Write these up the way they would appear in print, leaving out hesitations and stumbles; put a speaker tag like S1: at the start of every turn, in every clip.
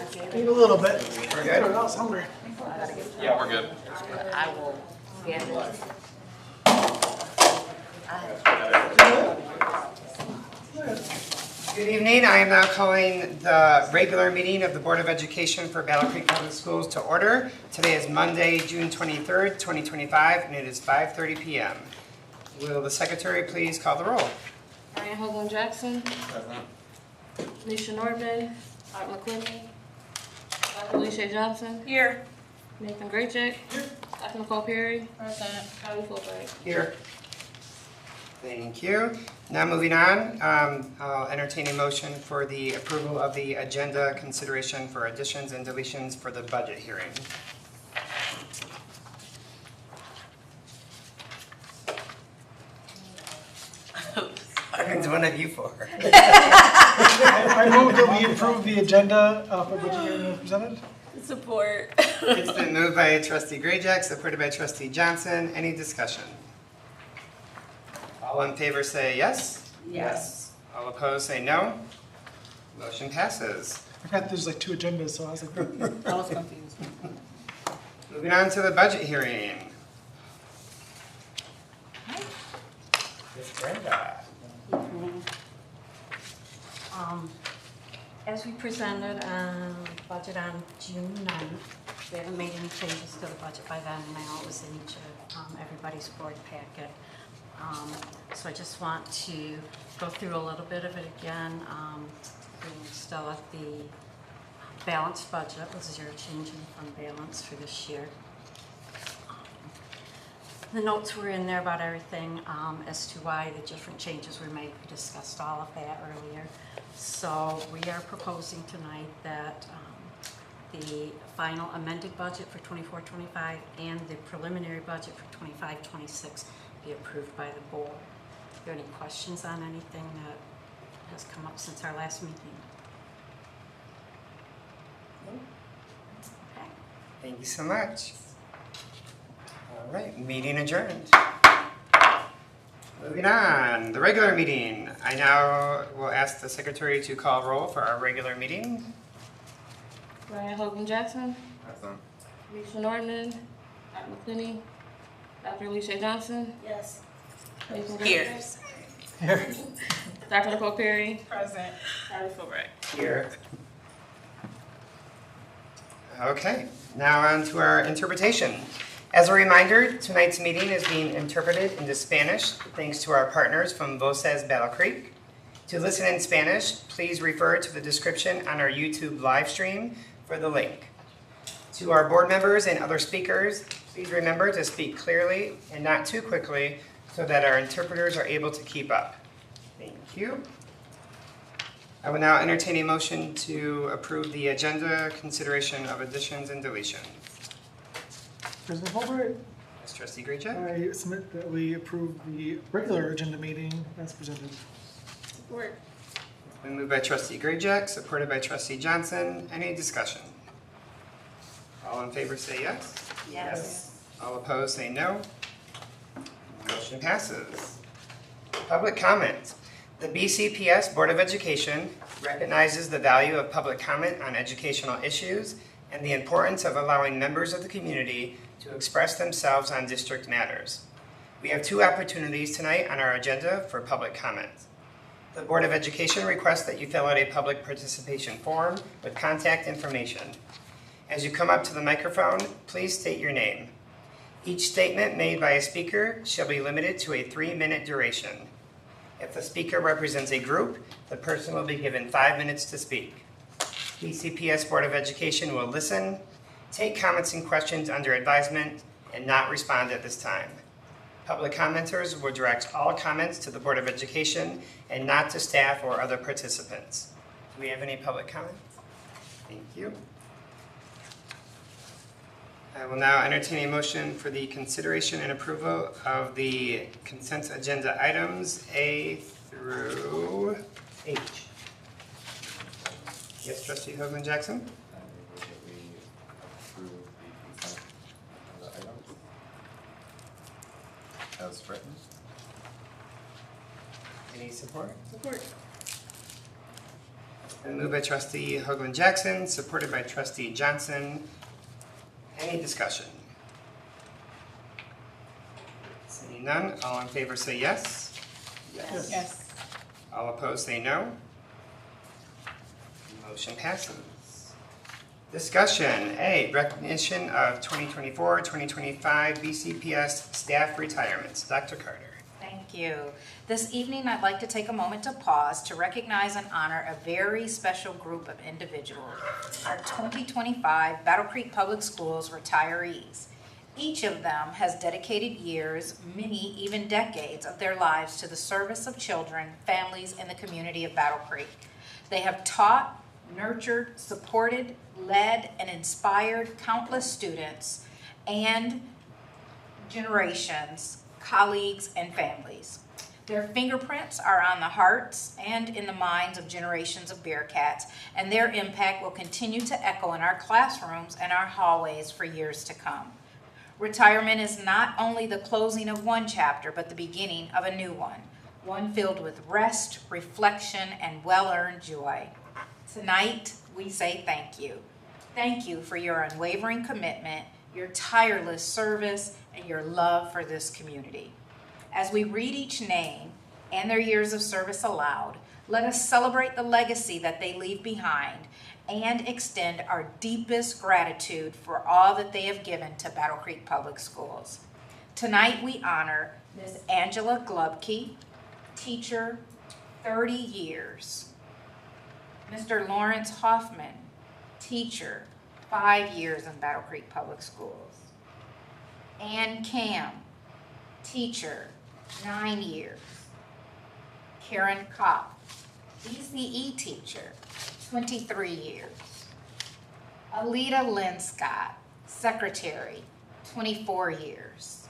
S1: Need a little bit.
S2: We're good?
S1: I was hungry.
S3: Yeah, we're good.
S4: I will get it.
S2: Good evening. I am now calling the regular meeting of the Board of Education for Battle Creek Public Schools to order. Today is Monday, June 23rd, 2025, and it is 5:30 p.m. Will the secretary please call the roll?
S5: Ryan Hogan Jackson,
S3: Present.
S5: Nisha Nordman, Art McClinney, Dr. Alicia Johnson,
S4: Here.
S5: Nathan Graycheck, Dr. Nicole Perry,
S4: Present.
S5: Kylie Fulbright.
S2: Here. Thank you. Now moving on, I'll entertain a motion for the approval of the agenda consideration for additions and deletions for the budget hearing. It's one of you four.
S1: I move that we approve the agenda for budget hearing as presented.
S4: Support.
S2: It's been moved by trustee Grayjack, supported by trustee Johnson. Any discussion? All in favor say yes.
S4: Yes.
S2: All opposed say no. Motion passes.
S1: I forgot there's like two agendas, so I was like,
S4: I was confused.
S2: Moving on to the budget hearing. Ms. Brenda.
S6: As we presented budget on June 9th, we haven't made any changes to the budget by then, and I know it was in each of everybody's board packet. So I just want to go through a little bit of it again. We're still at the balanced budget with zero change in fund balance for this year. The notes were in there about everything as to why the different changes were made. We discussed all of that earlier. So we are proposing tonight that the final amended budget for 24-25 and the preliminary budget for 25-26 be approved by the board. Are there any questions on anything that has come up since our last meeting? Okay.
S2: Thank you so much. All right, meeting adjourned. Moving on, the regular meeting. I now will ask the secretary to call roll for our regular meeting.
S5: Ryan Hogan Jackson,
S3: Present.
S5: Nisha Nordman, Art McClinney, Dr. Alicia Johnson,
S4: Yes.
S5: Nathan
S4: Here.
S5: Graycheck,
S1: here.
S5: Dr. Nicole Perry,
S4: Present.
S5: Kylie Fulbright.
S2: Here. Okay, now on to our interpretation. As a reminder, tonight's meeting is being interpreted into Spanish thanks to our partners from Voces Battle Creek. To listen in Spanish, please refer to the description on our YouTube live stream for the link. To our board members and other speakers, please remember to speak clearly and not too quickly so that our interpreters are able to keep up. Thank you. I will now entertain a motion to approve the agenda consideration of additions and deletions.
S1: President Fulbright,
S2: Ms. Trustee Graycheck?
S1: I submit that we approve the regular agenda meeting as presented.
S5: Support.
S2: Been moved by trustee Grayjack, supported by trustee Johnson. Any discussion? All in favor say yes.
S4: Yes.
S2: All opposed say no. Motion passes. Public comment. The BCPS Board of Education recognizes the value of public comment on educational issues and the importance of allowing members of the community to express themselves on district matters. We have two opportunities tonight on our agenda for public comment. The Board of Education requests that you fill out a public participation form with contact information. As you come up to the microphone, please state your name. Each statement made by a speaker shall be limited to a 3-minute duration. If the speaker represents a group, the person will be given 5 minutes to speak. BCPS Board of Education will listen, take comments and questions under advisement, and not respond at this time. Public commenters will direct all comments to the Board of Education and not to staff or other participants. Do we have any public comments? Thank you. I will now entertain a motion for the consideration and approval of the consent agenda items A through H. Yes, Trustee Hoagland Jackson?
S3: I move that we approve the consent agenda items as written.
S2: Any support?
S5: Support.
S2: Been moved by trustee Hoagland Jackson, supported by trustee Johnson. Any discussion? Seeing none, all in favor say yes.
S4: Yes.
S2: All opposed say no. Motion passes. Discussion, A, recognition of 2024-2025 BCPS staff retirements. Dr. Carter.
S7: Thank you. This evening, I'd like to take a moment to pause to recognize and honor a very special group of individuals, our 2025 Battle Creek Public Schools retirees. Each of them has dedicated years, many even decades of their lives to the service of children, families, and the community of Battle Creek. They have taught, nurtured, supported, led, and inspired countless students and generations, colleagues, and families. Their fingerprints are on the hearts and in the minds of generations of Bearcats, and their impact will continue to echo in our classrooms and our hallways for years to come. Retirement is not only the closing of one chapter, but the beginning of a new one filled with rest, reflection, and well-earned joy. Tonight, we say thank you. Thank you for your unwavering commitment, your tireless service, and your love for this community. As we read each name and their years of service aloud, let us celebrate the legacy that they leave behind and extend our deepest gratitude for all that they have given to Battle Creek Public Schools. Tonight we honor Ms. Angela Glubke, teacher, 30 years. Mr. Lawrence Hoffman, teacher, 5 years in Battle Creek Public Schools. Ann Cam, teacher, 9 years. Karen Kopp, BCE teacher, 23 years. Alita Lynn Scott, secretary, 24 years.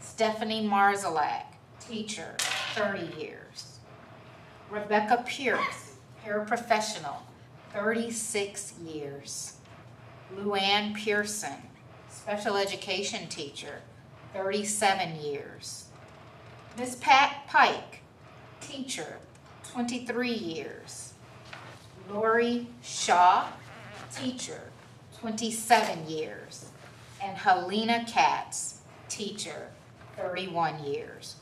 S7: Stephanie Marzalak, teacher, 30 years. Rebecca Pierce, paraprofessional, 36 years. Luann Pearson, special education teacher, 37 years. Ms. Pat Pike, teacher, 23 years. Lori Shaw, teacher, 27 years. And Helena Katz, teacher, 31 years.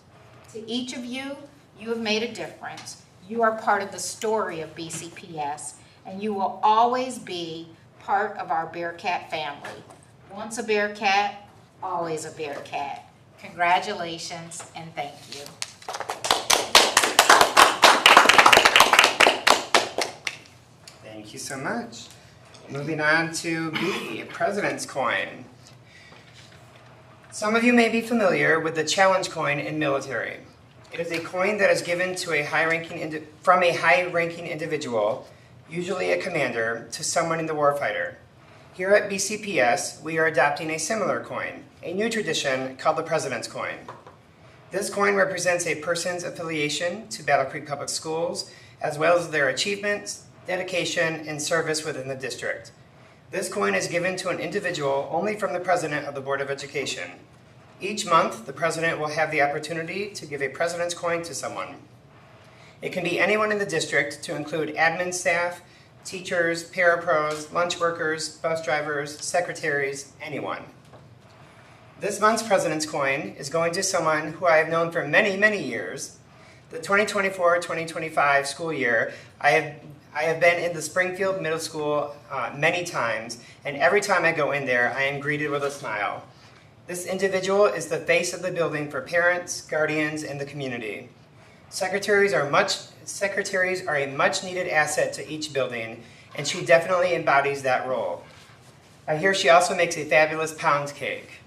S7: To each of you, you have made a difference. You are part of the story of BCPS, and you will always be part of our Bearcat family. Once a Bearcat, always a Bearcat. Congratulations and thank you.
S2: Thank you so much. Moving on to B, President's Coin. Some of you may be familiar with the challenge coin in military. It is a coin that is given to from a high-ranking individual, usually a commander, to someone in the warfighter. Here at BCPS, we are adopting a similar coin, a new tradition called the President's Coin. This coin represents a person's affiliation to Battle Creek Public Schools, as well as their achievements, dedication, and service within the district. This coin is given to an individual only from the president of the Board of Education. Each month, the president will have the opportunity to give a president's coin to someone. It can be anyone in the district, to include admin staff, teachers, parapros, lunch workers, bus drivers, secretaries, anyone. This month's president's coin is going to someone who I have known for many, many years. The 2024-2025 school year, I have been in the Springfield Middle School many times, and every time I go in there, I am greeted with a smile. This individual is the face of the building for parents, guardians, and the community. Secretaries are a much needed asset to each building, and she definitely embodies that role. I hear she also makes a fabulous pound cake.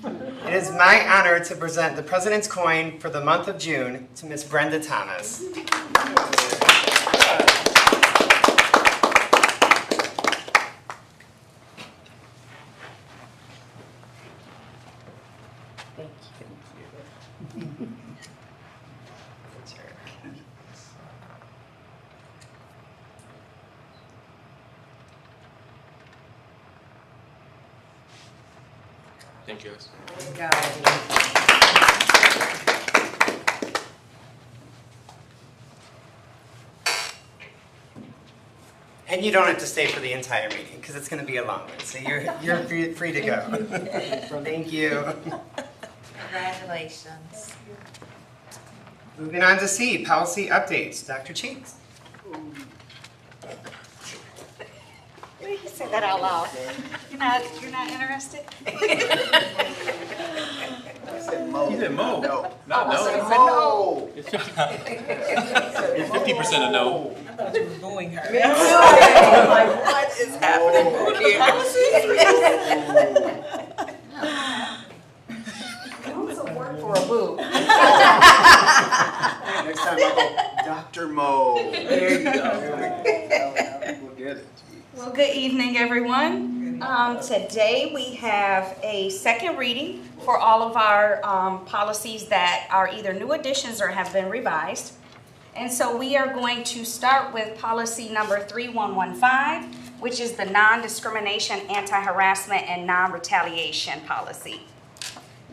S2: It is my honor to present the President's Coin for the month of June to Miss Brenda Thomas.
S8: Thank you, guys.
S2: And you don't have to stay for the entire meeting, because it's going to be a long one, so you're free to go. Thank you.
S7: Congratulations.
S2: Moving on to C, policy updates. Dr. Cheeks.
S7: You said that out loud. You're not interested?
S3: He said mo. No. Not no.
S7: No.
S3: It's 50% a no.
S4: I thought you were booing her.
S7: Like, what is happening here? It's a word for a boo.
S3: Next time I'll go, Dr. Mo. There you go. We'll get it.
S8: Well, good evening, everyone. Today we have a second reading for all of our policies that are either new additions or have been revised. And so we are going to start with policy number 3115, which is the non-discrimination, anti-harassment, and non-retaliation policy.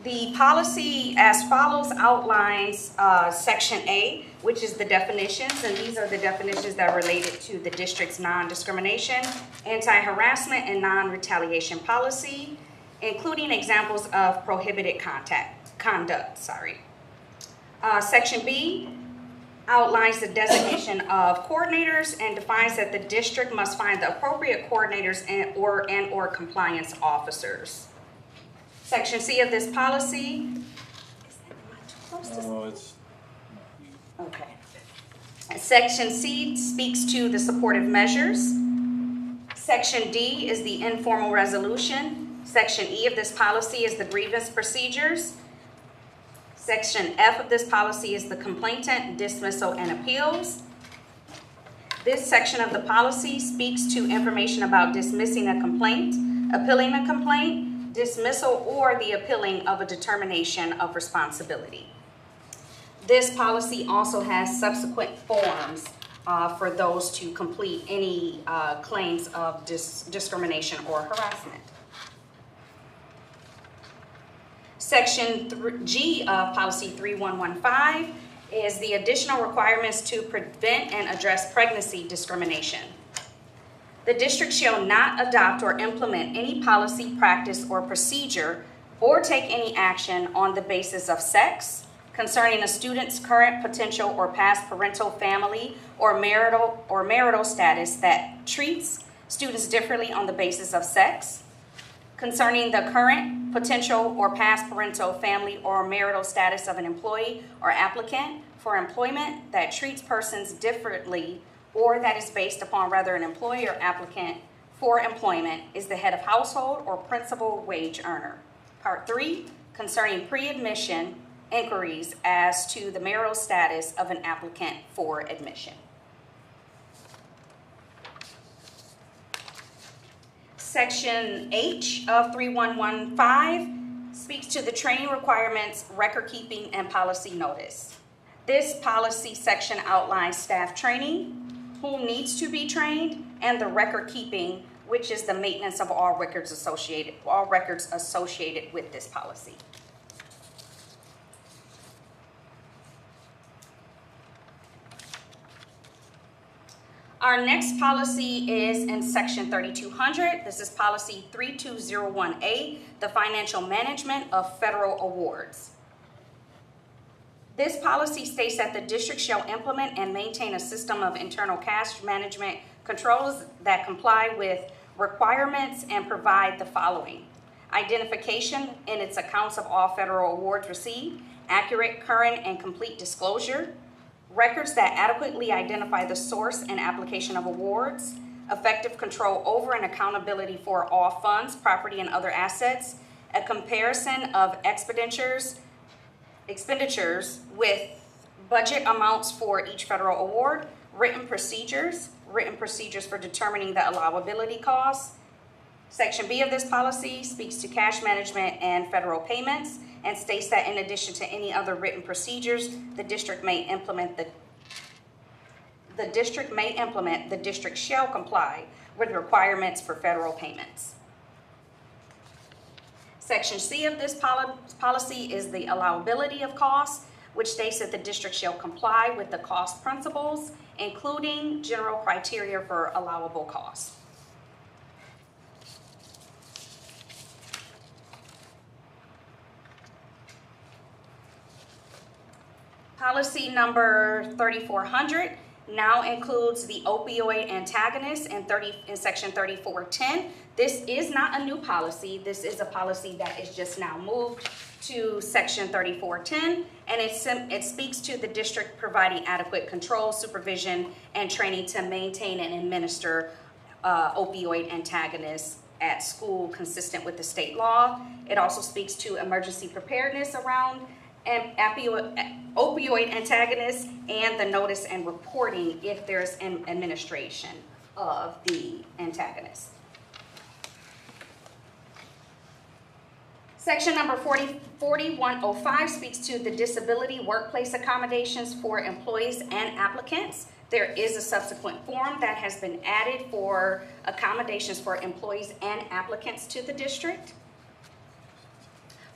S8: The policy as follows outlines Section A, which is the definitions, and these are the definitions that are related to the district's non-discrimination, anti-harassment, and non-retaliation policy, including examples of prohibited conduct. Section B outlines the designation of coordinators and defines that the district must find the appropriate coordinators and or compliance officers. Section C of this policy.
S3: Oh, it's.
S8: Okay. Section C speaks to the supportive measures. Section D is the informal resolution. Section E of this policy is the grievance procedures. Section F of this policy is the complainant, dismissal, and appeals. This section of the policy speaks to information about dismissing a complaint, appealing a complaint, dismissal, or the appealing of a determination of responsibility. This policy also has subsequent forms for those to complete any claims of discrimination or harassment. Section G of policy 3115 is the additional requirements to prevent and address pregnancy discrimination. The district shall not adopt or implement any policy, practice, or procedure or take any action on the basis of sex, concerning a student's current, potential, or past parental, family, or marital status that treats students differently on the basis of sex, concerning the current, potential, or past parental, family, or marital status of an employee or applicant for employment that treats persons differently or that is based upon whether an employee or applicant for employment is the head of household or principal wage earner. Part 3, concerning pre-admission inquiries as to the marital status of an applicant for admission. Section H of 3115 speaks to the training requirements, record keeping, and policy notice. This policy section outlines staff training, who needs to be trained, and the record keeping, which is the maintenance of all records associated with this policy. Our next policy is in section 3200. This is policy 3201A, the financial management of federal awards. This policy states that the district shall implement and maintain a system of internal cash management controls that comply with requirements and provide the following: identification in its accounts of all federal awards received, accurate, current, and complete disclosure, records that adequately identify the source and application of awards, effective control over and accountability for all funds, property, and other assets, a comparison of expenditures with budget amounts for each federal award, written procedures for determining the allowability costs. Section B of this policy speaks to cash management and federal payments and states that in addition to any other written procedures, the district shall comply with requirements for federal payments. Section C of this policy is the allowability of costs. which states that the district shall comply with the cost principles, including general criteria for allowable costs. Policy number 3400 now includes the opioid antagonist in section 3410. This is not a new policy. This is a policy that is just now moved to section 3410, and it speaks to the district providing adequate control, supervision, and training to maintain and administer opioid antagonists at school consistent with the state law. It also speaks to emergency preparedness around opioid antagonists and the notice and reporting if there's an administration of the antagonist. Section number 4105 speaks to the disability workplace accommodations for employees and applicants. There is a subsequent form that has been added for accommodations for employees and applicants to the district.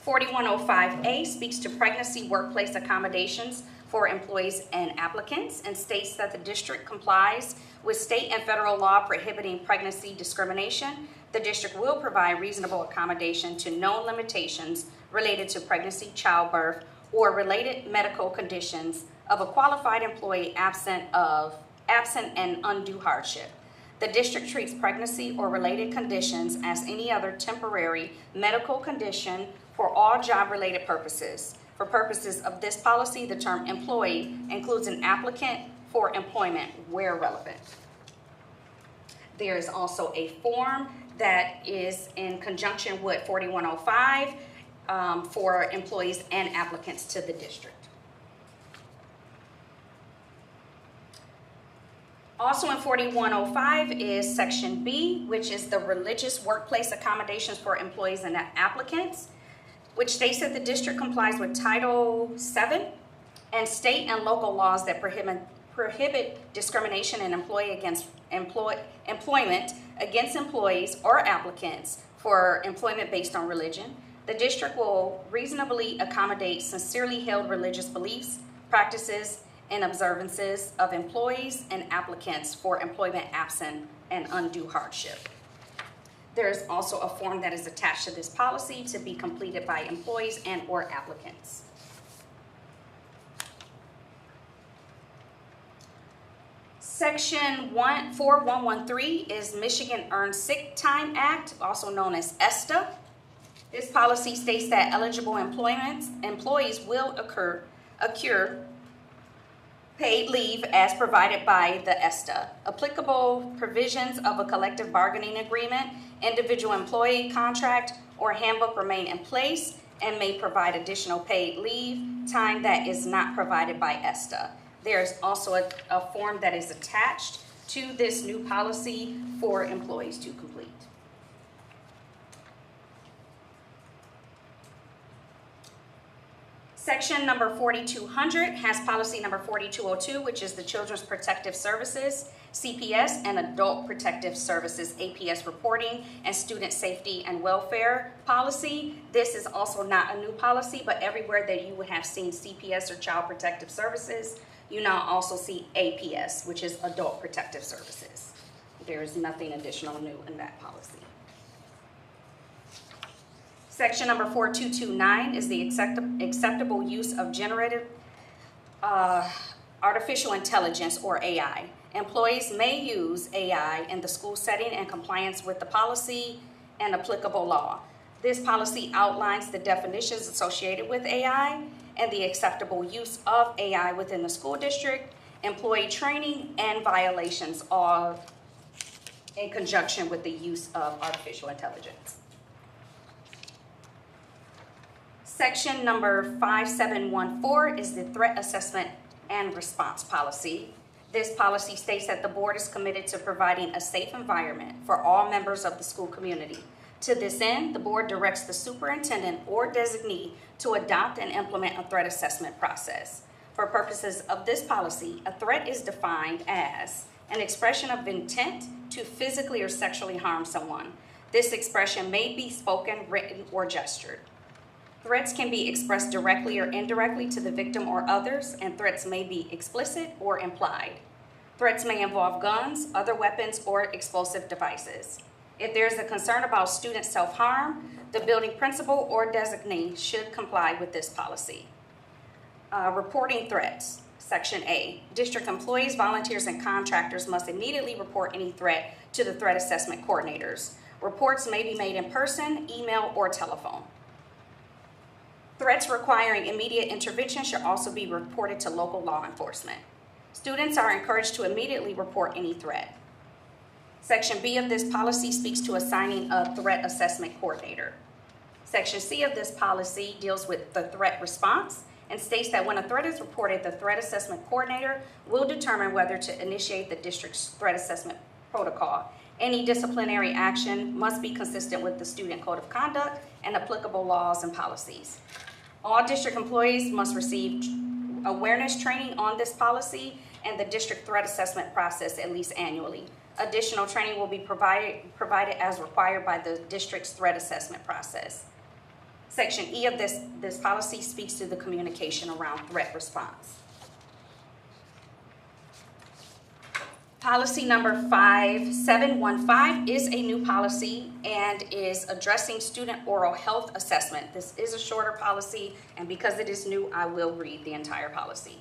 S8: 4105A speaks to pregnancy workplace accommodations for employees and applicants and states that the district complies with state and federal law prohibiting pregnancy discrimination. The district will provide reasonable accommodation to known limitations related to pregnancy, childbirth, or related medical conditions of a qualified employee absent and undue hardship. The district treats pregnancy or related conditions as any other temporary medical condition for all job-related purposes. For purposes of this policy, the term employee includes an applicant for employment where relevant. There is also a form that is in conjunction with 4105 for employees and applicants to the district. Also in 4105 is section B, which is the religious workplace accommodations for employees and applicants, which states that the district complies with Title VII and state and local laws that prohibit discrimination in employment against employees or applicants for employment based on religion. The district will reasonably accommodate sincerely held religious beliefs, practices, and observances of employees and applicants for employment absent and undue hardship. There is also a form that is attached to this policy to be completed by employees and or applicants. Section 4113 is Michigan Earned Sick Time Act, also known as ESTA. This policy states that eligible employees will accrue paid leave as provided by the ESTA. Applicable provisions of a collective bargaining agreement, individual employee contract, or handbook remain in place and may provide additional paid leave time that is not provided by ESTA. There is also a form that is attached to this new policy for employees to complete. Section number 4200 has policy number 4202, which is the Children's Protective Services, CPS, and Adult Protective Services, APS reporting, and student safety and welfare policy. This is also not a new policy, but everywhere that you would have seen CPS or Child Protective Services, you now also see APS, which is Adult Protective Services. There is nothing additional new in that policy. Section number 4229 is the acceptable use of generative artificial intelligence, or AI. Employees may use AI in the school setting in compliance with the policy and applicable law. This policy outlines the definitions associated with AI and the acceptable use of AI within the school district, employee training, and violations, all in conjunction with the use of artificial intelligence. Section number 5714 is the Threat Assessment and Response Policy. This policy states that the board is committed to providing a safe environment for all members of the school community. To this end, the board directs the superintendent or designee to adopt and implement a threat assessment process. For purposes of this policy, a threat is defined as an expression of intent to physically or sexually harm someone. This expression may be spoken, written, or gestured. Threats can be expressed directly or indirectly to the victim or others, and threats may be explicit or implied. Threats may involve guns, other weapons, or explosive devices. If there is a concern about student self-harm, the building principal or designee should comply with this policy. Reporting threats, Section A. District employees, volunteers, and contractors must immediately report any threat to the threat assessment coordinators. Reports may be made in person, email, or telephone. Threats requiring immediate intervention should also be reported to local law enforcement. Students are encouraged to immediately report any threat. Section B of this policy speaks to assigning a threat assessment coordinator. Section C of this policy deals with the threat response and states that when a threat is reported, the threat assessment coordinator will determine whether to initiate the district's threat assessment protocol. Any disciplinary action must be consistent with the student code of conduct and applicable laws and policies. All district employees must receive awareness training on this policy and the district threat assessment process at least annually. Additional training will be provided as required by the district's threat assessment process. Section E of this policy speaks to the communication around threat response. Policy number 5715 is a new policy and is addressing student oral health assessment. This is a shorter policy, and because it is new, I will read the entire policy.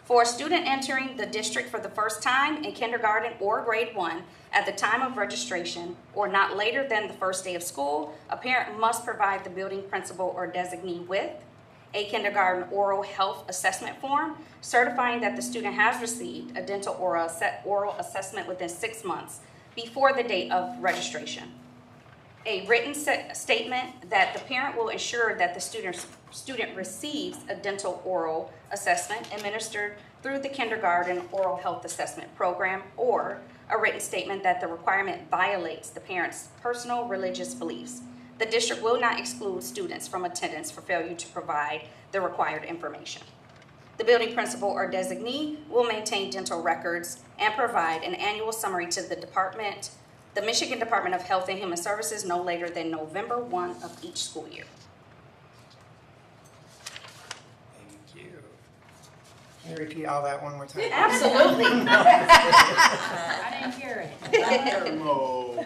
S8: For a student entering the district for the first time in kindergarten or grade 1 at the time of registration or not later than the first day of school, a parent must provide the building principal or designee with a kindergarten oral health assessment form certifying that the student has received a dental oral assessment within 6 months before the date of registration. A written statement that the parent will ensure that the student receives a dental oral assessment administered through the kindergarten oral health assessment program, or a written statement that the requirement violates the parent's personal religious beliefs. The district will not exclude students from attendance for failure to provide the required information. The building principal or designee will maintain dental records and provide an annual summary to the Michigan Department of Health and Human Services no later than November 1 of each school year.
S2: Thank you. Can you repeat all that one more time?
S8: Absolutely.
S7: I didn't hear it.
S3: Dr. Mo.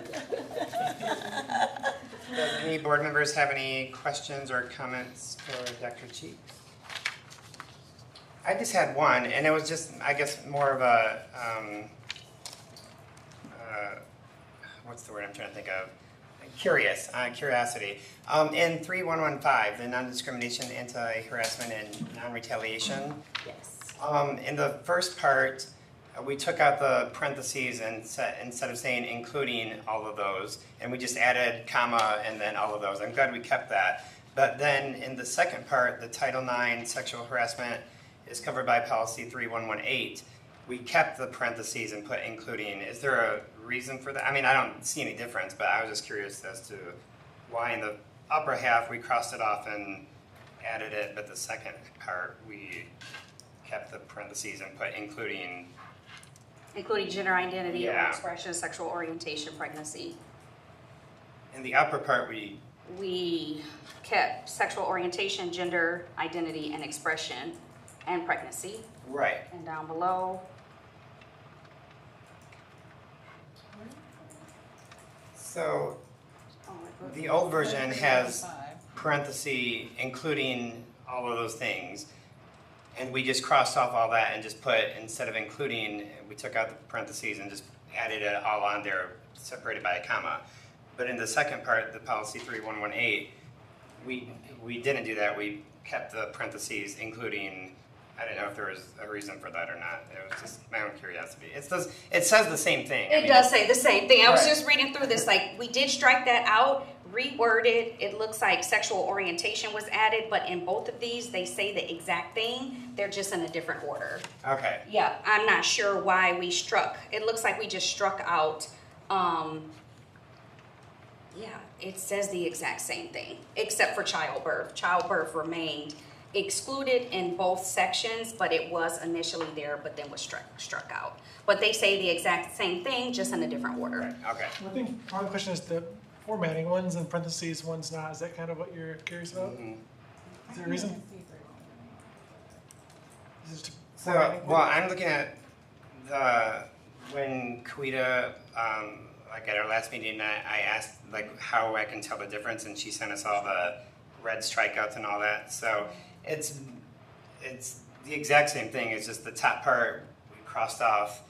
S2: Does any board members have any questions or comments for Dr. Cheeks? I just had one, and it was just, I guess, more of a, what's the word I'm trying to think of? Curiosity. In 3115, the non-discrimination, anti-harassment, and non-retaliation,
S8: Yes.
S2: in the first part, we took out the parentheses and instead of saying including all of those, and we just added comma and then all of those. I'm glad we kept that. But then in the second part, the Title IX sexual harassment is covered by policy 3118. We kept the parentheses and put including. Is there a reason for that? I mean, I don't see any difference, but I was just curious as to why in the upper half we crossed it off and added it, but the second part we kept the parentheses and put including.
S8: Including gender identity or
S2: Yeah.
S8: expression, sexual orientation, pregnancy.
S2: In the upper part,
S8: We kept sexual orientation, gender identity, and expression, and pregnancy.
S2: right.
S8: And down below,
S2: So
S8: oh, I wrote-
S2: the old version has parenthesis including all of those things. And we just crossed off all that and just put, instead of including, we took out the parentheses and just added it all on there, separated by a comma. But in the second part, the policy 3118, we didn't do that. We kept the parentheses including. I didn't know if there was a reason for that or not. It was just my own curiosity. It says the same thing.
S8: It does say the same thing. I was
S2: Right.
S8: just reading through this, like, we did strike that out, reworded. It looks like sexual orientation was added, but in both of these, they say the exact thing. They're just in a different order.
S2: Okay.
S8: Yeah, I'm not sure why we struck. It looks like we just struck out, yeah, it says the exact same thing, except for childbirth. Childbirth remained excluded in both sections, but it was initially there, but then was struck out. But they say the exact same thing, just in a different order.
S2: Okay.
S1: I think part of the question is that formatting. One's in parentheses, one's not. Is that kind of what you're curious about? Is there a reason? Is it just
S2: So,
S1: formatting?
S2: well, I'm looking at when Kawita, like at our last meeting, I asked like how I can tell the difference, and she sent us all the red strikeouts and all that. So it's the exact same thing. It's just the top part we crossed off,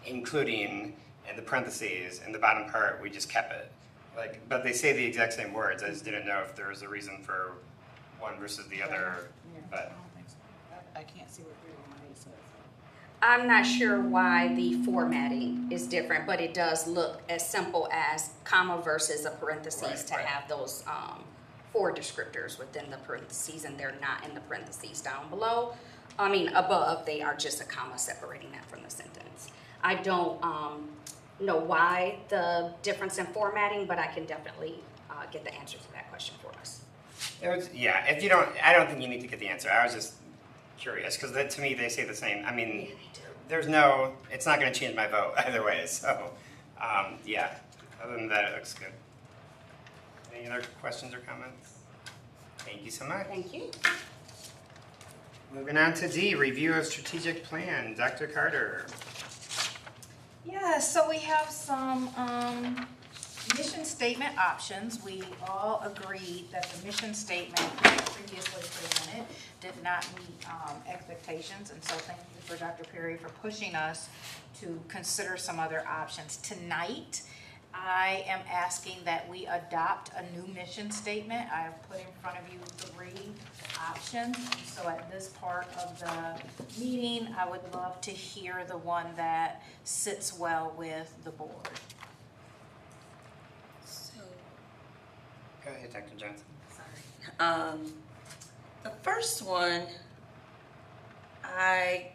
S2: including, and the parentheses, and the bottom part we just kept it. Like, but they say the exact same words. I just didn't know if there was a reason for one versus the other. But
S4: I can't see what 318 says.
S8: I'm not sure why the formatting is different, but it does look as simple as comma versus a parentheses to
S2: Right.
S8: have those 4 descriptors within the parentheses, and they're not in the parentheses down below. I mean, above, they are just a comma separating that from the sentence. I don't know why the difference in formatting, but I can definitely get the answer to that question for us.
S2: it was, yeah. If you don't, I don't think you need to get the answer. I was just curious because to me they say the same. I mean, there's no. It's not going to change my vote either way. So, yeah. Other than that, it looks good. Any other questions or comments? Thank you so much.
S8: Thank you.
S2: Moving on to D, review of strategic plan. Dr. Carter.
S7: Yeah, so we have some mission statement options. We all agreed that the mission statement previously presented did not meet expectations, and so thank you for Dr. Perry for pushing us to consider some other options. Tonight, I am asking that we adopt a new mission statement. I have put in front of you 3 options. So at this part of the meeting, I would love to hear the one that sits well with the board.
S5: So,
S2: Go ahead, Dr. Johnson.
S5: sorry. The first one, I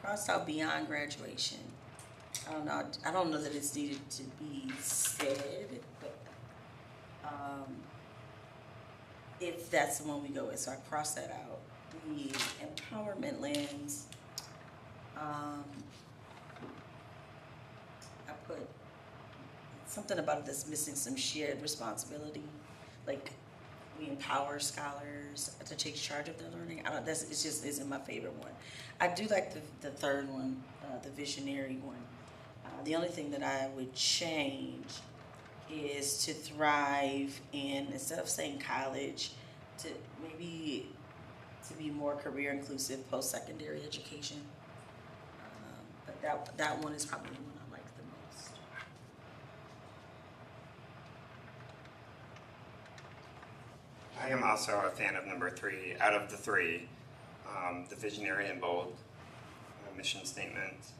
S5: crossed out beyond graduation. I don't know that it's needed to be said, but if that's the one we go with, so I crossed that out. The empowerment lens, I put something about it that's missing some shared responsibility, like we empower scholars to take charge of their learning. It just isn't my favorite one. I do like the third one, the visionary one. The only thing that I would change is to thrive in, instead of saying college, to maybe to be more career inclusive post-secondary education. But that one is probably the one I like the most.
S2: I am also a fan of number 3 out of the 3, the visionary and bold mission statement.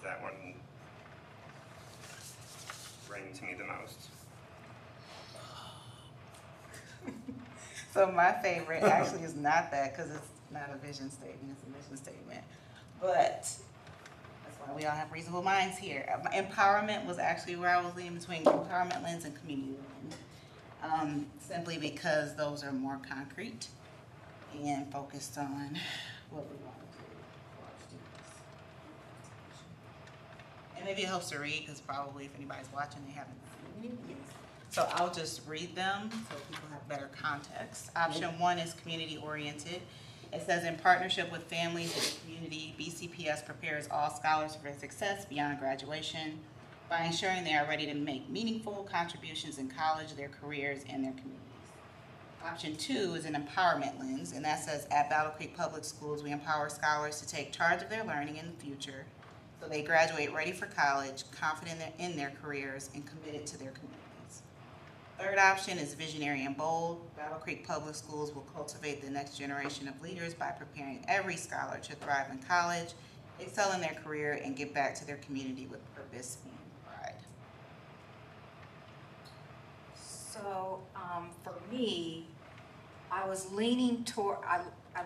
S2: That one rang to me the most.
S4: So my favorite actually is not that, because it's not a vision statement, it's a mission statement. But that's why we all have reasonable minds here. Empowerment was actually where I was leaning between empowerment lens and community lens. Simply because those are more concrete and focused on what we want to do for our students. And maybe it helps to read, because probably if anybody's watching, they haven't seen any. So I'll just read them so people have better context. Option 1 is community oriented. It says, in partnership with families and the community, BCPS prepares all scholars for success beyond graduation by ensuring they are ready to make meaningful contributions in college, their careers, and their communities. Option 2 is an empowerment lens, and that says, at Battle Creek Public Schools, we empower scholars to take charge of their learning in the future so they graduate ready for college, confident in their careers, and committed to their communities. Third option is visionary and bold. Battle Creek Public Schools will cultivate the next generation of leaders by preparing every scholar to thrive in college, excel in their career, and give back to their community with purpose and pride.
S7: So for me, I was leaning toward, I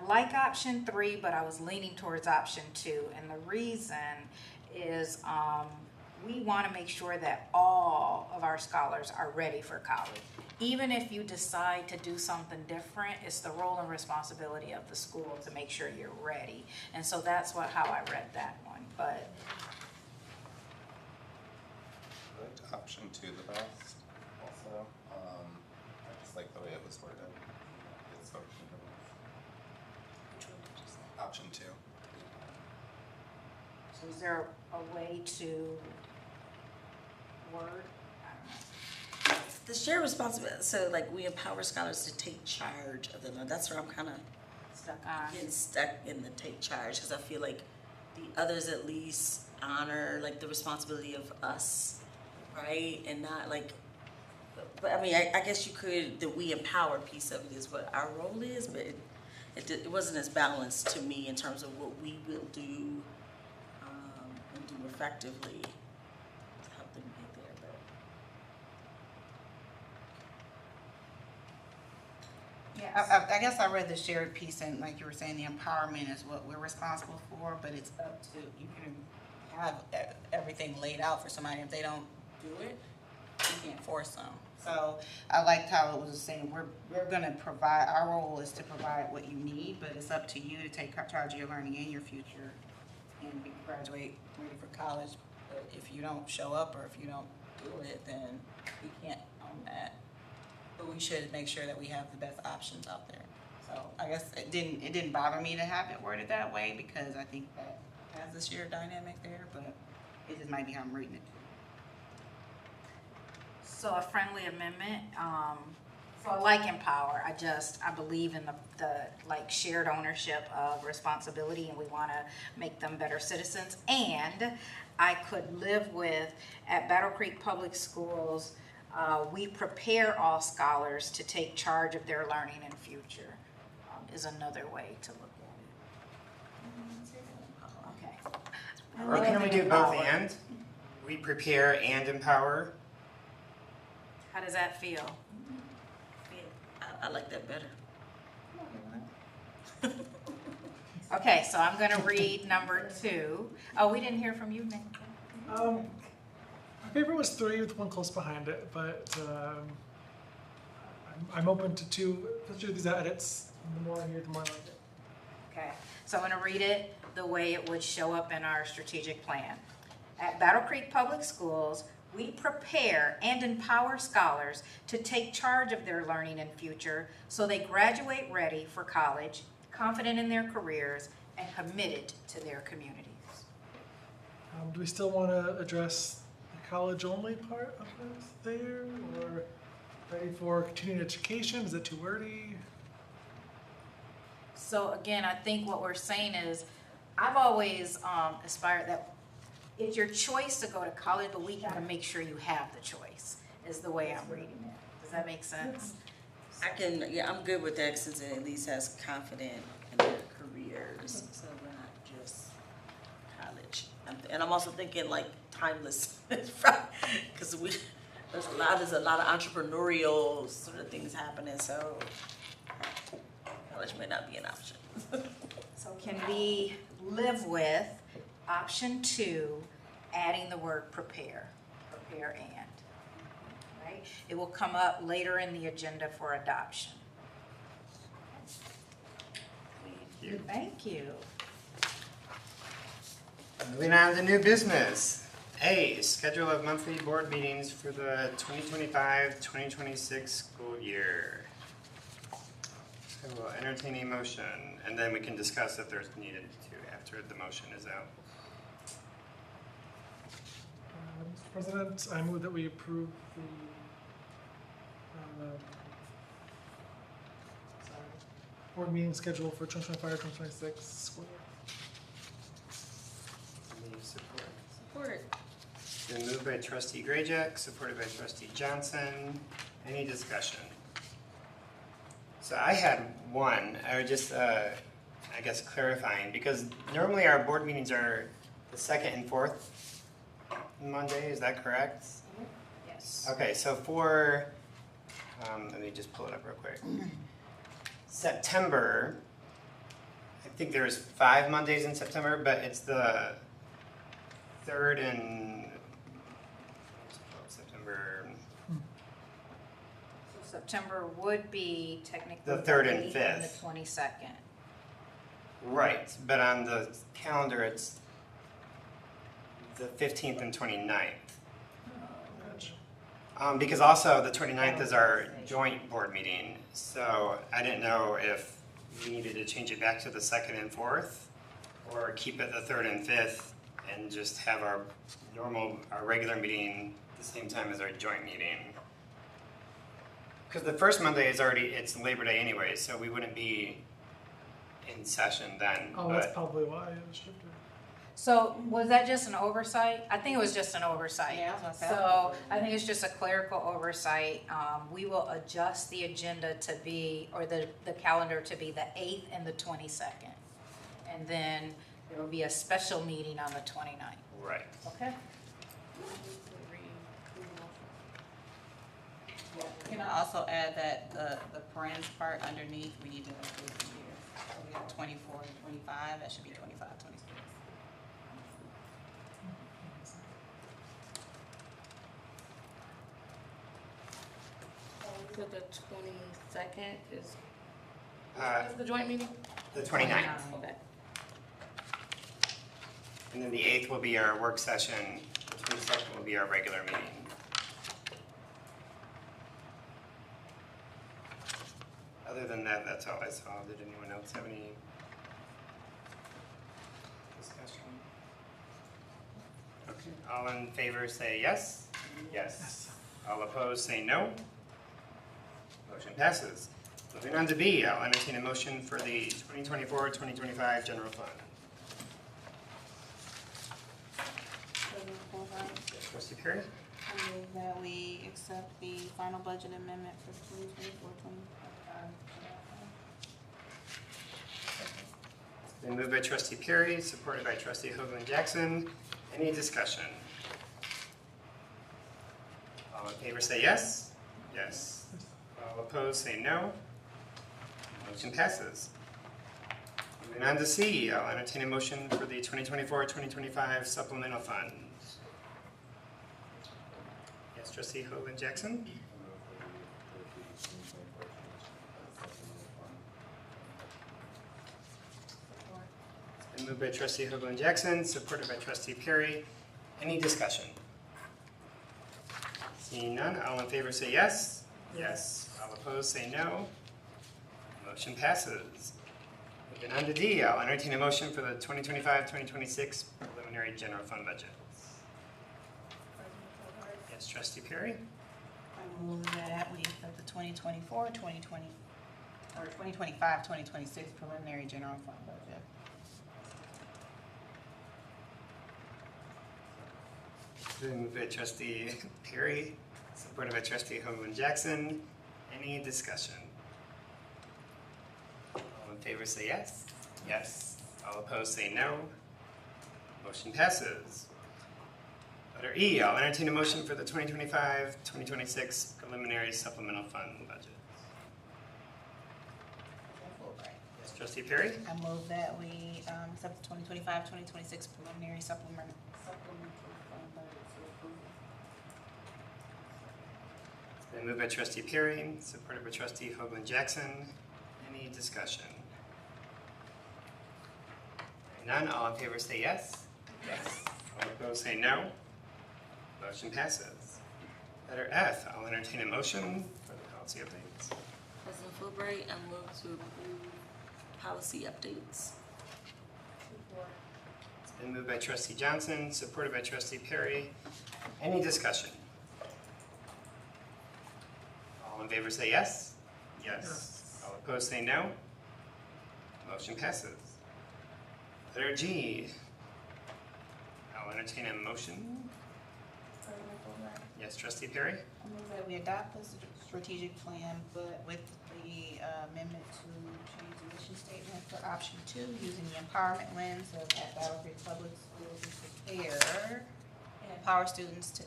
S7: like option 3, but I was leaning towards option 2. And the reason is we want to make sure that all of our scholars are ready for college. Even if you decide to do something different, it's the role and responsibility of the school to make sure you're ready. And so that's how I read that one. But
S9: Option 2 the best.
S3: it's worded. It's option 2.
S7: So is there a way to word?
S5: The shared responsibility, so like we empower scholars to take charge of the learning. That's where I'm kind of
S7: Stuck on.
S5: getting stuck in the take charge, because I feel like the others at least honor like the responsibility of us, right? And not like, but I mean, I guess you could, the we empower piece of it is what our role is, but it wasn't as balanced to me in terms of what we will do and do effectively to help them get there. But
S4: Yeah, I guess I read the shared piece, and like you were saying, the empowerment is what we're responsible for, but it's up to, you can have everything laid out for somebody. If they don't do it, you can't force them. So I liked how it was saying, we're gonna provide, our role is to provide what you need, but it's up to you to take charge of your learning and your future and graduate ready for college. But if you don't show up or if you don't do it, then we can't own that. But we should make sure that we have the best options out there. So I guess it didn't bother me to have it worded that way, because I think that has a shared dynamic there, but it just might be how I'm reading it.
S7: So a friendly amendment, so I like empower, I believe in the like shared ownership of responsibility, and we wanna make them better citizens. And I could live with, at Battle Creek Public Schools, we prepare all scholars to take charge of their learning and future, is another way to look at it. Okay.
S2: Or can we do both and? We prepare and empower?
S7: How does that feel?
S5: I like that better.
S7: Okay, so I'm gonna read number 2. Oh, we didn't hear from you, Nick.
S1: My favorite was 3 with 1 close behind it, but I'm open to 2, especially these edits. The more I hear, the more I like it.
S7: Okay, so I'm gonna read it the way it would show up in our strategic plan. At Battle Creek Public Schools, we prepare and empower scholars to take charge of their learning and future so they graduate ready for college, confident in their careers, and committed to their communities.
S1: Do we still want to address the college-only part of this there, or ready for continuing education? Is it too wordy?
S7: So again, I think what we're saying is, I've always aspired that it's your choice to go to college, but we gotta make sure you have the choice, is the way I'm reading it. Does that make sense?
S5: I'm good with that, since it at least has confident in their careers, so we're not just college. And I'm also thinking like timeless, because there's a lot of entrepreneurial sort of things happening, so college may not be an option.
S7: So can we live with option 2, adding the word prepare and, right? It will come up later in the agenda for adoption. Thank you.
S2: Moving on to new business. A, schedule of monthly board meetings for the 2025-2026 school year. I will entertain a motion, and then we can discuss if there's needed to after the motion is out.
S1: Mr. President, I move that we approve the board meeting schedule for 2025-2026 school year.
S2: Any support?
S5: Support.
S2: Been moved by trustee Grayjack, supported by trustee Johnson. Any discussion? So I had one, or just, I guess clarifying, because normally our board meetings are the 2nd and 4th Monday, is that correct?
S7: Yes.
S2: Okay, so for, let me just pull it up real quick. September, I think there's 5 Mondays in September, but it's the 3rd and, September,
S7: So September would be technically
S2: The 3rd and
S7: 8th
S2: 5th.
S7: the 22nd.
S2: right, but on the calendar, it's the 15th and 29th. Because also the 29th is our joint board meeting, so I didn't know if we needed to change it back to the 2nd and 4th, or keep it the 3rd and 5th, and just have our regular meeting the same time as our joint meeting. Because the first Monday is it's Labor Day anyway, so we wouldn't be in session then.
S1: Oh, that's probably why it was shifted.
S7: So was that just an oversight? I think it was just an oversight.
S4: Yeah, I was gonna say.
S7: So I think it's just a clerical oversight. We will adjust the agenda to be, or the calendar to be the 8th and the 22nd. And then there will be a special meeting on the 29th.
S2: Right.
S7: Okay?
S4: Can I also add that the parens part underneath, we need to include the year. So we have 24 and 25, that should be 25, 26.
S9: So the 22nd is
S2: The
S9: the joint meeting?
S2: 29th.
S9: Okay.
S2: And then the 8th will be our work session, the 22nd will be our regular meeting. Other than that, that's all I saw. Did anyone else have any discussion? Okay, all in favor say yes? Yes. All opposed say no. Motion passes. Moving on to B, I'll entertain a motion for the 2024-2025 general fund. Trustee Perry?
S4: I move that we accept the final budget amendment for 2024-2025.
S2: Been moved by Trustee Perry, supported by Trustee Hoagland Jackson. Any discussion? All in favor say yes? Yes. All opposed say no. Motion passes. Moving on to C, I'll entertain a motion for the 2024-2025 supplemental funds. Yes, Trustee Hoagland Jackson? Been moved by Trustee Hoagland Jackson, supported by Trustee Perry. Any discussion? Seeing none, all in favor say yes. Yes. All opposed say no. Motion passes. Moving on to D, I'll entertain a motion for the 2025-2026 preliminary general fund budget. Yes, Trustee Perry?
S4: I move that we accept the 2024, 2020, or 2025, 2026 preliminary general fund budget.
S2: Been moved by Trustee Perry, supported by Trustee Hoagland Jackson. Any discussion? All in favor say yes. Yes. All opposed say no. Motion passes. Letter E, I'll entertain a motion for the 2025-2026 preliminary supplemental fund budget. Yes, Trustee Perry?
S4: I move that we accept the 2025, 2026 preliminary supplemental fund budget for approval.
S2: It's been moved by Trustee Perry, supported by Trustee Hoagland Jackson. Any discussion? None, all in favor say yes. Yes. All opposed say no. Motion passes. Letter F, I'll entertain a motion for the policy updates.
S5: President Fulbright, I move to approve policy updates.
S2: It's been moved by Trustee Johnson, supported by Trustee Perry. Any discussion? All in favor say yes. Yes. All opposed say no. Motion passes. Letter G, I'll entertain a motion. Yes, Trustee Perry?
S4: I move that we adopt the strategic plan, but with the amendment to change the mission statement for option 2, using the empowerment lens of at Battle Creek Public Schools to prepare and empower students to,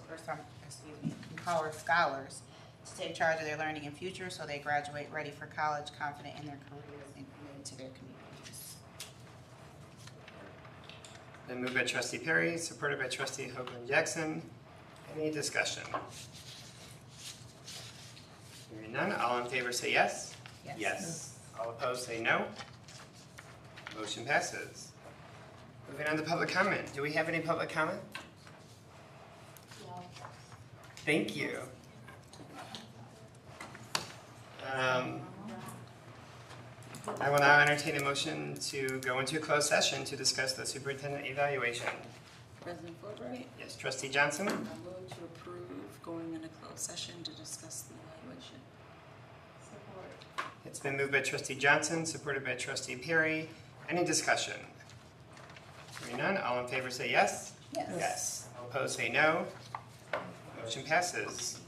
S4: empower scholars to take charge of their learning and future so they graduate ready for college, confident in their careers, and committed to their communities.
S2: Then moved by Trustee Perry, supported by Trustee Hoagland Jackson. Any discussion? Hearing none, all in favor say yes.
S4: Yes.
S2: Yes. All opposed say no. Motion passes. Moving on to public comment. Do we have any public comment?
S4: No.
S2: Thank you. I will now entertain a motion to go into a closed session to discuss the superintendent evaluation.
S5: President Fulbright,
S2: Yes, trustee Johnson?
S5: I move to approve going into closed session to discuss the evaluation.
S2: It's been moved by trustee Johnson, supported by trustee Perry. Any discussion? Hearing none, all in favor say yes? Yes. All opposed say no. Motion passes.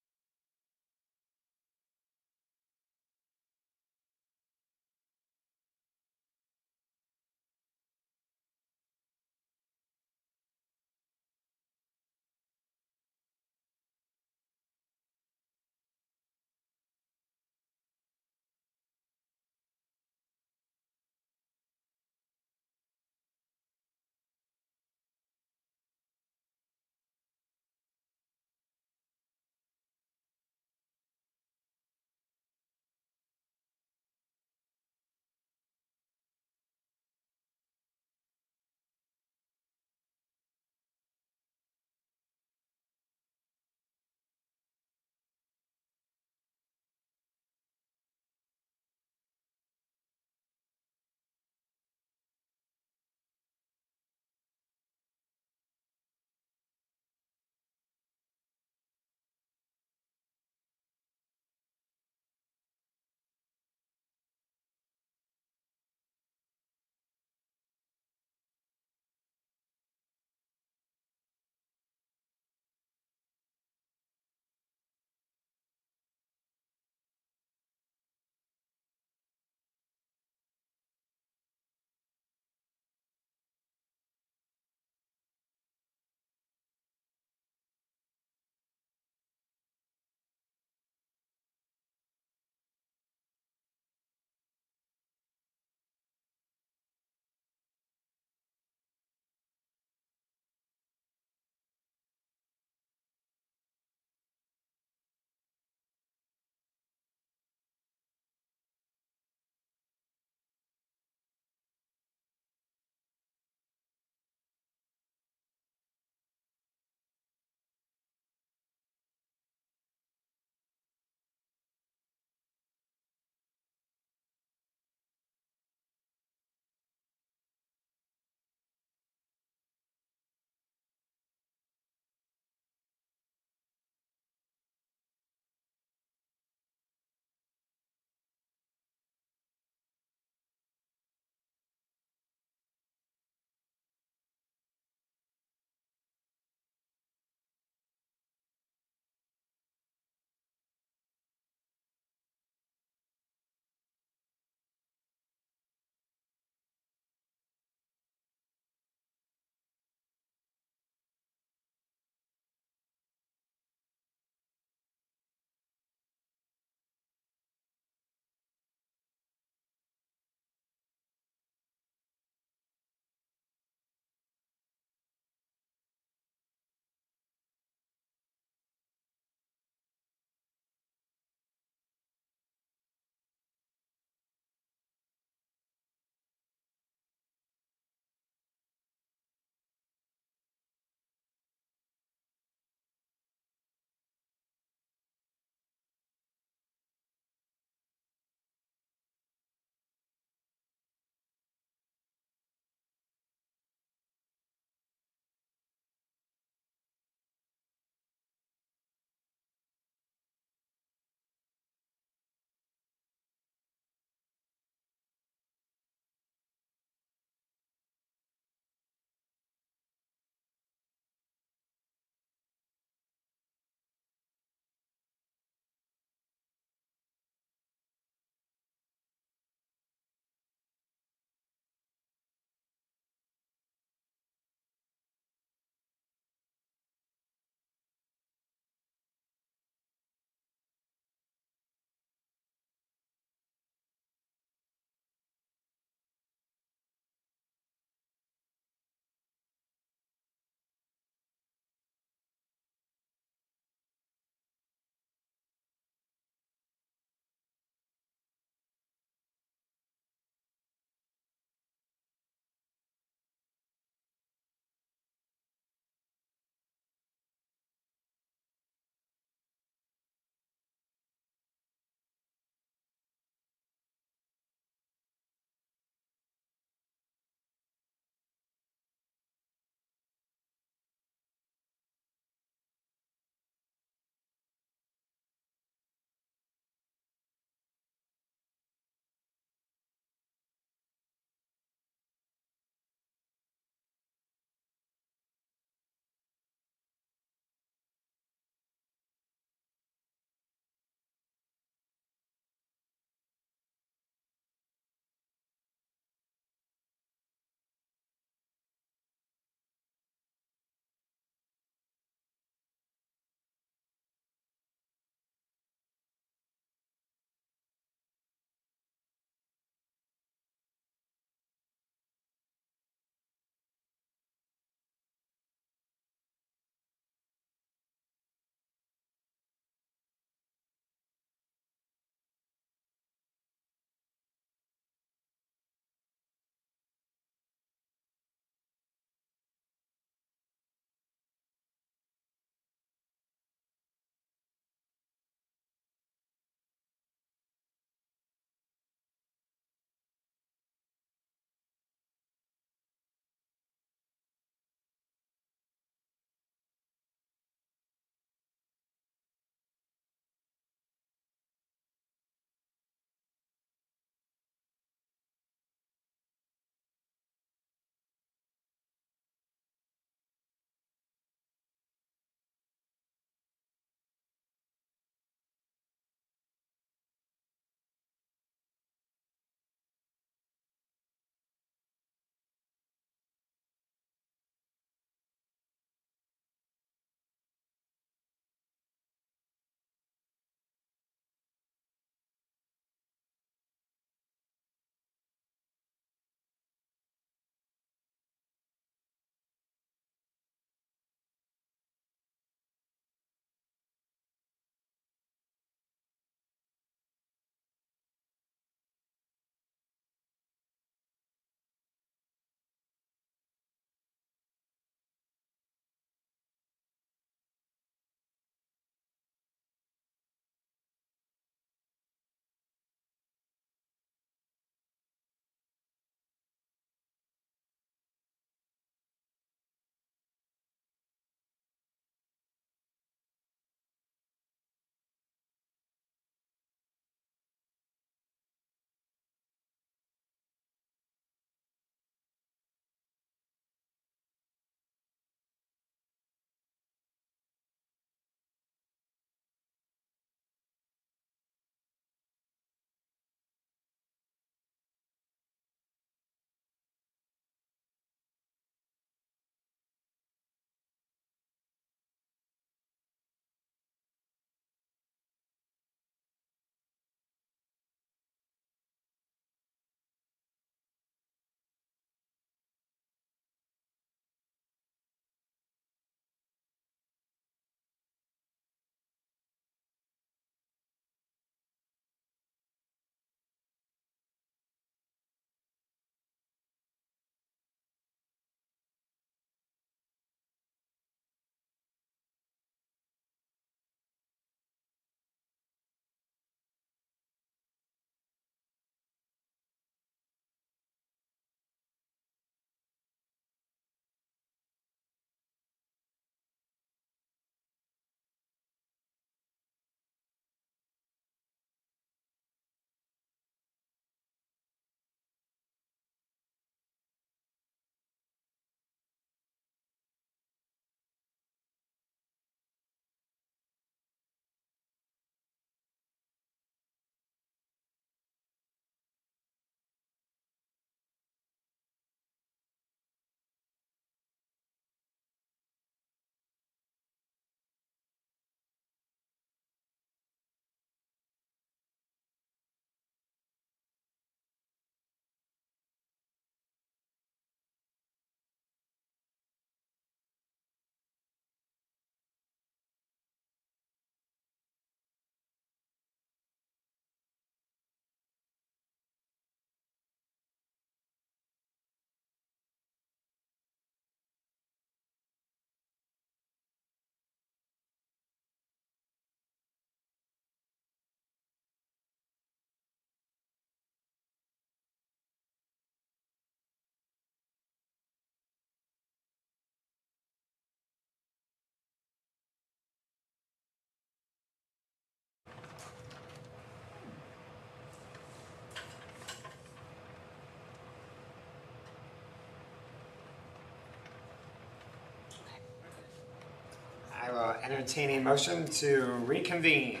S2: I will entertain a motion to reconvene.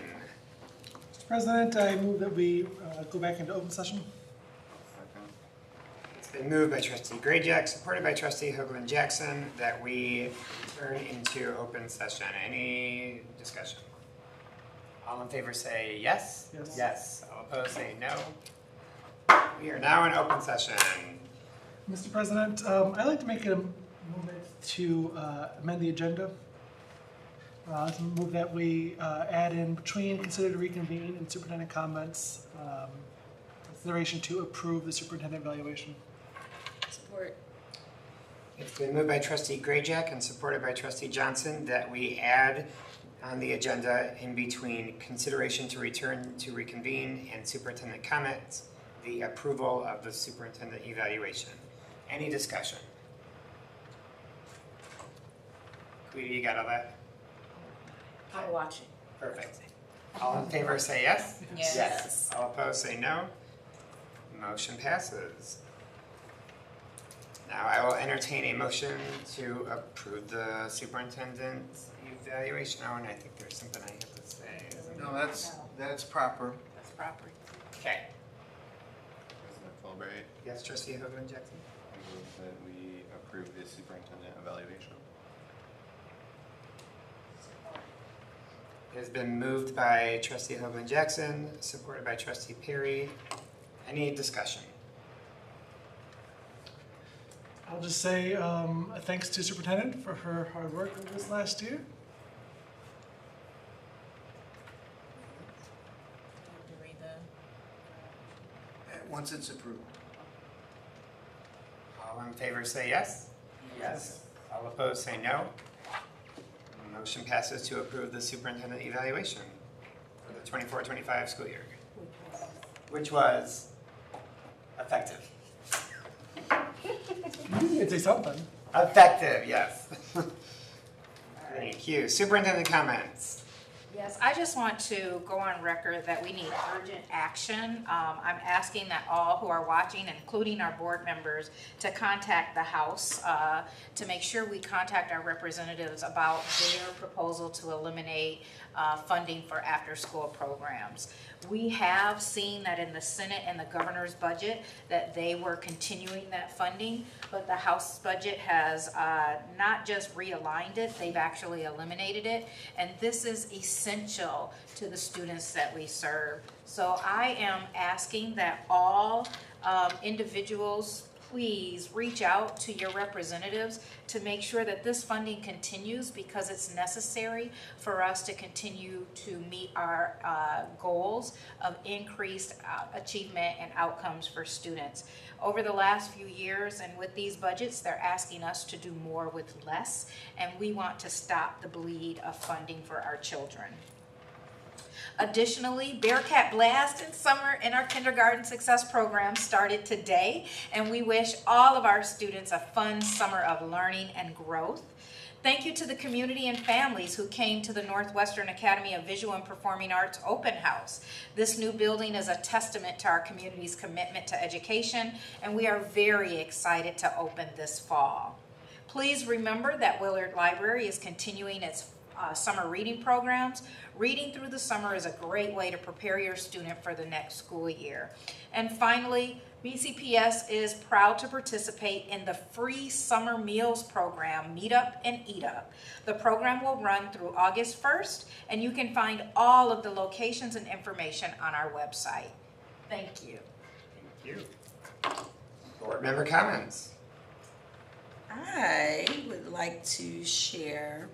S1: Mr. President, I move that we go back into open session.
S2: It's been moved by trustee Grayjack, supported by trustee Hoagland Jackson, that we turn into open session. Any discussion? All in favor say yes?
S1: Yes.
S2: Yes. All opposed say no. We are now in open session.
S1: Mr. President, I'd like to make a movement to amend the agenda. To move that we add in between consider to reconvene and superintendent comments, consideration to approve the superintendent evaluation.
S5: Support.
S2: It's been moved by trustee Grayjack and supported by trustee Johnson that we add on the agenda in between consideration to return to reconvene and superintendent comments, the approval of the superintendent evaluation. Any discussion? Queenie, you got all that?
S7: I'm watching.
S2: Perfect. All in favor say yes?
S5: Yes.
S2: All opposed say no. Motion passes. Now I will entertain a motion to approve the superintendent's evaluation. Oh, and I think there's something I have to say, isn't there?
S3: No, that's proper.
S7: That's proper.
S2: Okay.
S10: President Fulbright,
S2: Yes, trustee Hoagland Jackson.
S10: I move that we approve the superintendent evaluation.
S2: It has been moved by trustee Hoagland Jackson, supported by trustee Perry. Any discussion?
S1: I'll just say thanks to superintendent for her hard work this last year.
S3: Once it's approved.
S2: All in favor say yes? Yes. All opposed say no. Motion passes to approve the superintendent evaluation for the 24-25 school year, which was effective.
S1: You did say something.
S2: Effective, yes. Thank you. Superintendent comments.
S7: Yes, I just want to go on record that we need urgent action. I'm asking that all who are watching, including our board members, to contact the House to make sure we contact our representatives about their proposal to eliminate funding for after-school programs. We have seen that in the Senate and the governor's budget that they were continuing that funding, but the House budget has not just realigned it, they've actually eliminated it, and this is essential to the students that we serve. So I am asking that all individuals please reach out to your representatives to make sure that this funding continues, because it's necessary for us to continue to meet our goals of increased achievement and outcomes for students. Over the last few years and with these budgets, they're asking us to do more with less, and we want to stop the bleed of funding for our children. Additionally, Bearcat Blast in summer in our kindergarten success program started today, and we wish all of our students a fun summer of learning and growth. Thank you to the community and families who came to the Northwestern Academy of Visual and Performing Arts Open House. This new building is a testament to our community's commitment to education, and we are very excited to open this fall. Please remember that Willard Library is continuing its summer reading programs. Reading through the summer is a great way to prepare your student for the next school year. And finally, BCPS is proud to participate in the free summer meals program, Meet Up and Eat Up. The program will run through August 1st, and you can find all of the locations and information on our website. Thank you.
S2: Thank you. Board member comments.
S5: I would like to share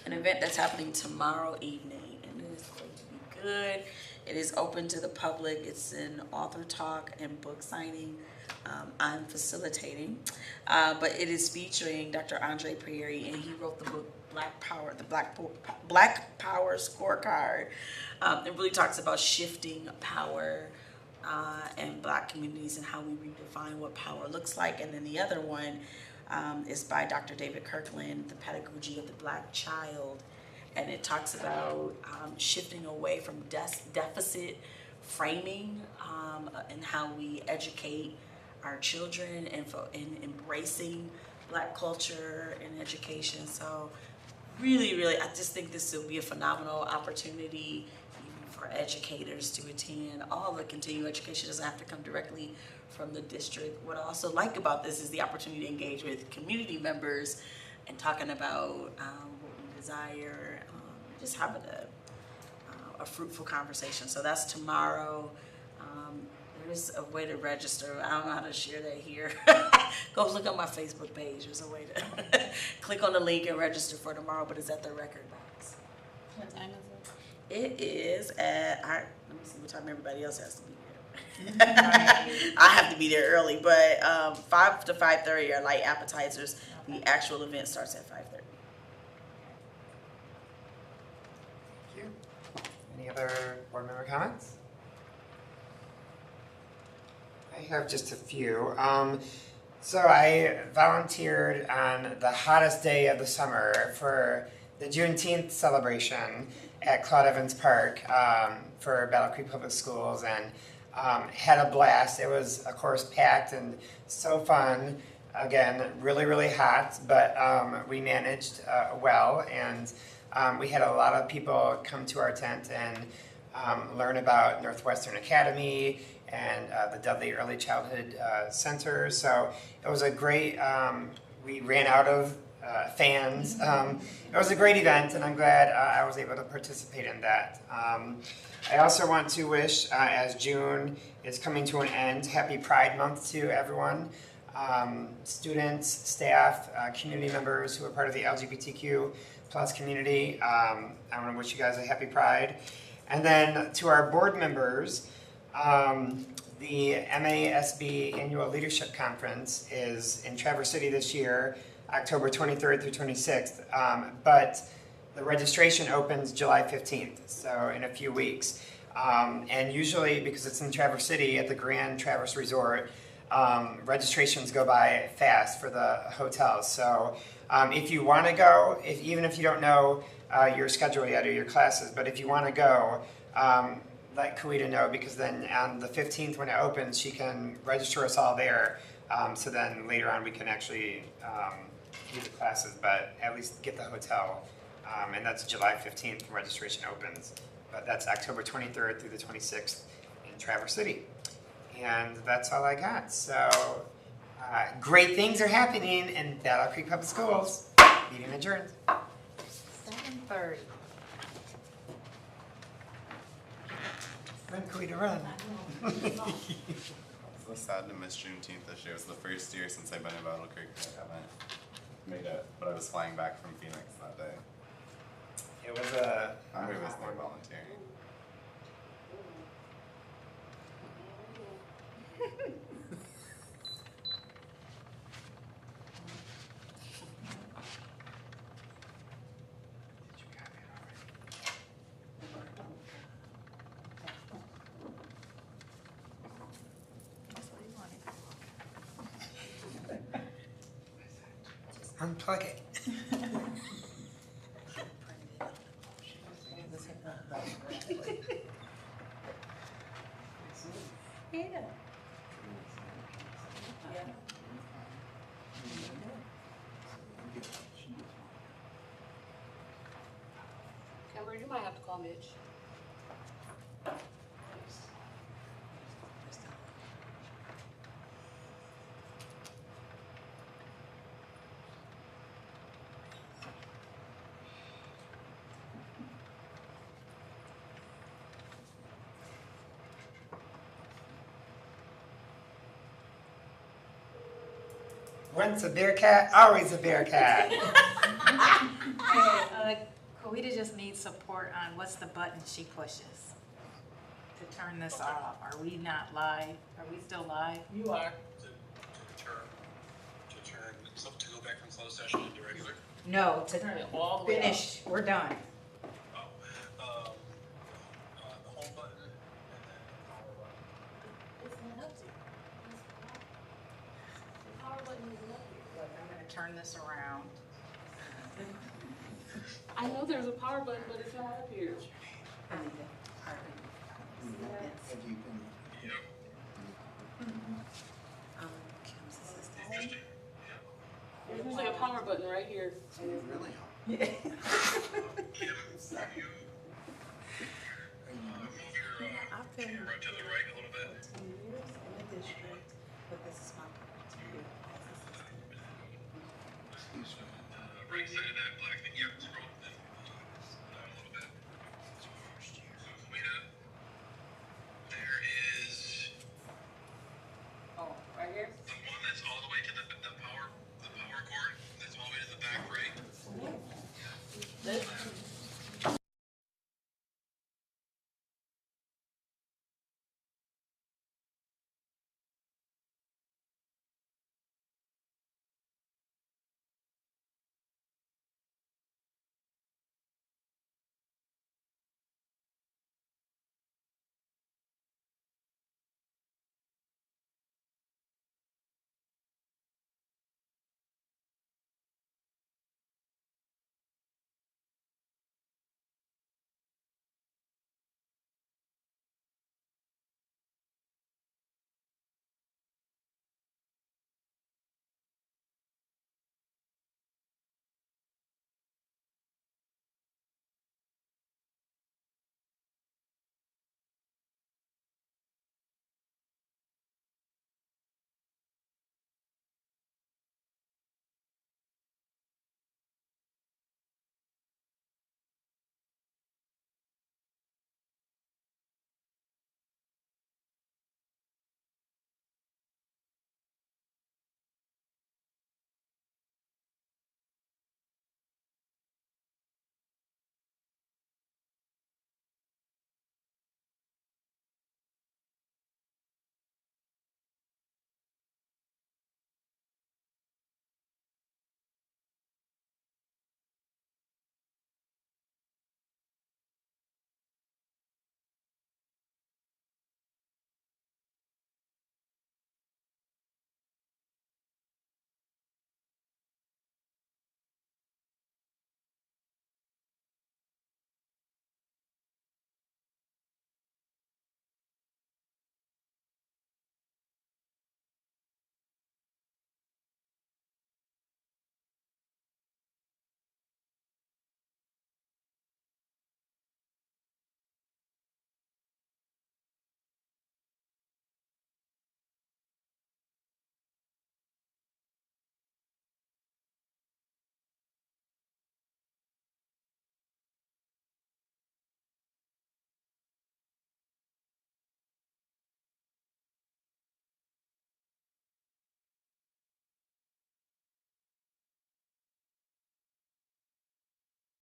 S5: an event that's happening tomorrow evening, and it is going to be good. It is open to the public. It's an author talk and book signing. I'm facilitating, but it is featuring Dr. Andre Prairie, and he wrote the book Black Power, the Black Power Scorecard. It really talks about shifting power in Black communities and how we redefine what power looks like. And then the other one is by Dr. David Kirkland, The Pedagogy of the Black Child, and it talks about shifting away from deficit framing and how we educate our children and embracing Black culture and education. So really, I just think this will be a phenomenal opportunity even for educators to attend. All the continuing education doesn't have to come directly from the district. What I also like about this is the opportunity to engage with community members and talking about what we desire, just having a fruitful conversation. So that's tomorrow. There's a way to register. I don't know how to share that here. Go look on my Facebook page. There's a way to click on the link and register for tomorrow, but it's at the record box.
S4: What time is
S5: It is at, let me see what time everybody else has to be there. I have to be there early, but 5 to 5:30 are light appetizers. The actual event starts at 5:30.
S2: Thank you. Any other board member comments? I have just a few. So I volunteered on the hottest day of the summer for the Juneteenth celebration at Claude Evans Park for Battle Creek Public Schools, and had a blast. It was, of course, packed and so fun. Again, really, really hot, but we managed well, and we had a lot of people come to our tent and learn about Northwestern Academy and the Dudley Early Childhood Center. So it was a great, we ran out of fans. It was a great event, and I'm glad I was able to participate in that. I also want to wish, as June is coming to an end, happy Pride Month to everyone. Students, staff, community members who are part of the LGBTQ plus community. I want to wish you guys a happy Pride. And then to our board members, the MASB Annual Leadership Conference is in Traverse City this year, October 23rd through 26th, but the registration opens July 15th, so in a few weeks. And usually, because it's in Traverse City at the Grand Traverse Resort, registrations go by fast for the hotels. So if you want to go, even if you don't know your schedule yet or your classes, but if you want to go, let Kawita know, because then on the 15th when it opens, she can register us all there. So then later on we can actually do the classes, but at least get the hotel. And that's July 15th when registration opens. But that's October 23rd through the 26th in Traverse City. And that's all I got. So great things are happening in Battle Creek Public Schools. Meeting adjourned.
S6: 7:30.
S2: Run, Kawita, run.
S10: So sad to miss Juneteenth this year. It was the first year since I've been in Battle Creek that I haven't made it, but I was flying back from Phoenix that day.
S2: It was a...
S10: I was there volunteering.
S2: Unplug it.
S9: Kimber, you might have to call Mitch.
S2: Once a bear cat, always a bear cat.
S7: Kawita just needs support on what's the button she pushes to turn this off. Are we not live? Are we still live?
S9: You are.
S11: To turn, to go back from closed session into regular?
S7: No, to
S9: Turn it all the way up.
S7: finish. We're done.
S11: Oh, the home button and then the power button.
S7: Look, I'm gonna turn this around.
S9: I know there's a power button, but it's not up here.
S2: Kim's assistant.
S11: Interesting.
S9: There's usually a power button right here.
S3: Really?
S5: Yeah.
S11: Kim, you, move your camera to the right a little bit. Right side of that